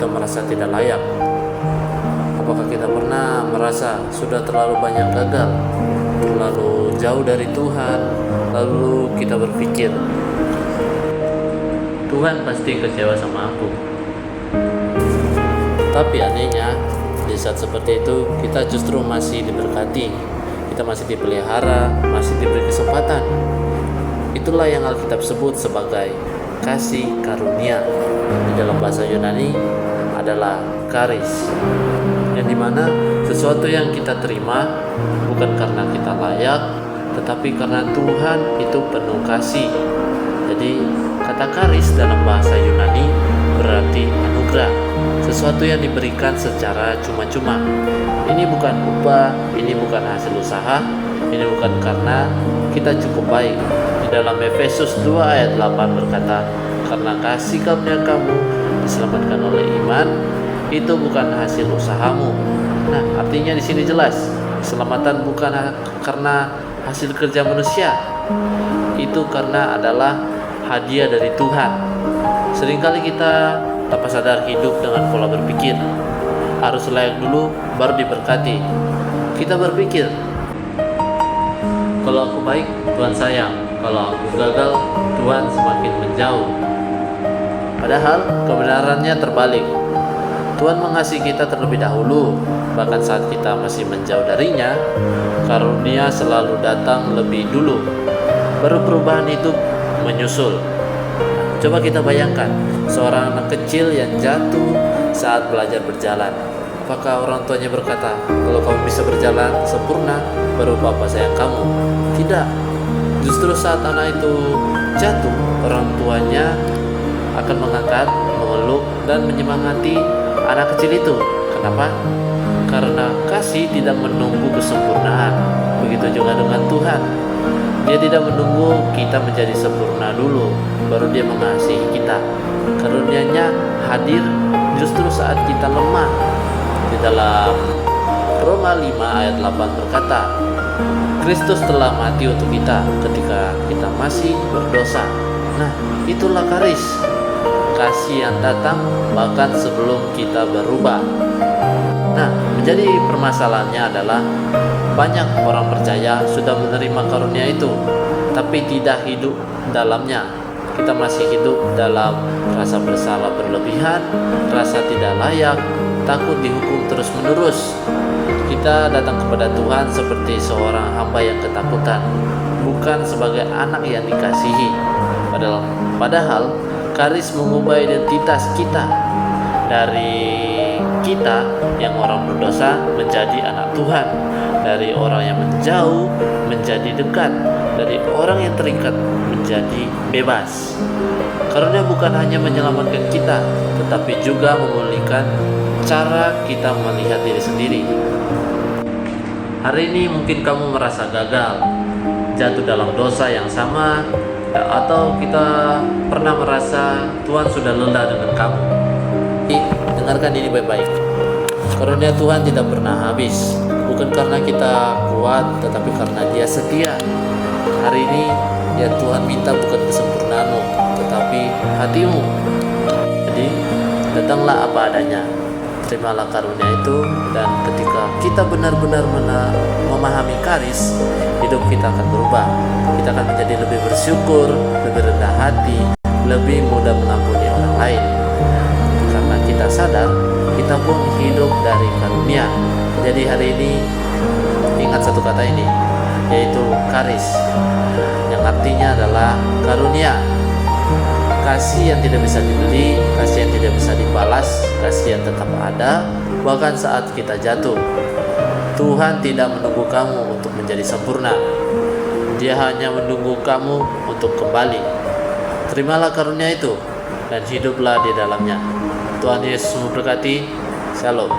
kita merasa tidak layak? Apakah kita pernah merasa sudah terlalu banyak gagal, terlalu jauh dari Tuhan, lalu kita berpikir, Tuhan pasti kecewa sama aku. Tapi anehnya, di saat seperti itu kita justru masih diberkati, kita masih dipelihara, masih diberi kesempatan. Itulah yang Alkitab sebut sebagai kasih karunia. Di dalam bahasa Yunani adalah charis, yang dimana sesuatu yang kita terima bukan karena kita layak, tetapi karena Tuhan itu penuh kasih. Jadi kata charis dalam bahasa Yunani berarti anugerah, sesuatu yang diberikan secara cuma-cuma. Ini bukan upah, ini bukan hasil usaha, ini bukan karena kita cukup baik. Di dalam Efesus 2 ayat 8 berkata, karena kasih karunia kamu diselamatkan oleh iman, itu bukan hasil usahamu. Nah, artinya di sini jelas, keselamatan bukan karena hasil kerja manusia. Itu karena adalah hadiah dari Tuhan. Seringkali kita tanpa sadar hidup dengan pola berpikir, harus layak dulu baru diberkati. Kita berpikir, kalau aku baik, Tuhan sayang. Kalau aku gagal, Tuhan semakin menjauh. Padahal kebenarannya terbalik. Tuhan mengasihi kita terlebih dahulu, bahkan saat kita masih menjauh darinya. Karunia selalu datang lebih dulu, baru perubahan itu menyusul. Coba kita bayangkan seorang anak kecil yang jatuh saat belajar berjalan. Apakah orang tuanya berkata, kalau kamu bisa berjalan sempurna, baru Papa sayang kamu? Tidak. Justru saat anak itu jatuh, orang tuanya akan mengangkat, memeluk, dan menyemangati anak kecil itu. Kenapa? Karena kasih tidak menunggu kesempurnaan. Begitu juga dengan Tuhan. Dia tidak menunggu kita menjadi sempurna dulu, baru Dia mengasihi kita. Karunia-Nya hadir justru saat kita lemah. Di dalam Roma 5 ayat 8 berkata, Kristus telah mati untuk kita ketika kita masih berdosa. Nah, itulah charis, kasih yang datang bahkan sebelum kita berubah. Nah, menjadi permasalahannya adalah banyak orang percaya sudah menerima karunia itu, tapi tidak hidup dalamnya. Kita masih hidup dalam rasa bersalah berlebihan, rasa tidak layak, takut dihukum terus-menerus. Kita datang kepada Tuhan seperti seorang hamba yang ketakutan, bukan sebagai anak yang dikasihi. Padahal charis mengubah identitas kita dari kita yang orang berdosa menjadi anak Tuhan, dari orang yang menjauh menjadi dekat, dari orang yang terikat menjadi bebas. Karunia bukan hanya menyelamatkan kita, tetapi juga memulihkan cara kita melihat diri sendiri. Hari ini mungkin kamu merasa gagal, jatuh dalam dosa yang sama, atau kita pernah merasa Tuhan sudah lelah dengan kamu. Dengarkan ini baik-baik. Karunia Tuhan tidak pernah habis, bukan karena kita kuat, tetapi karena Dia setia. Hari ini yang Tuhan minta bukan kesempurnaanmu, tetapi hatimu. Jadi datanglah apa adanya, terimalah karunia itu, dan ketika kita benar-benar memahami charis, hidup kita akan berubah. Kita akan menjadi lebih bersyukur, lebih rendah hati, lebih mudah mengampuni orang lain. Karena kita sadar, kita pun hidup dari karunia. Jadi hari ini ingat satu kata ini, yaitu charis, yang artinya adalah karunia. Kasih yang tidak bisa dibeli, kasih yang tidak bisa dibalas, kasih yang tetap ada bahkan saat kita jatuh. Tuhan tidak menunggu kamu untuk menjadi sempurna. Dia hanya menunggu kamu untuk kembali. Terimalah karunia itu dan hiduplah di dalamnya. Tuhan Yesus memberkati. Shalom.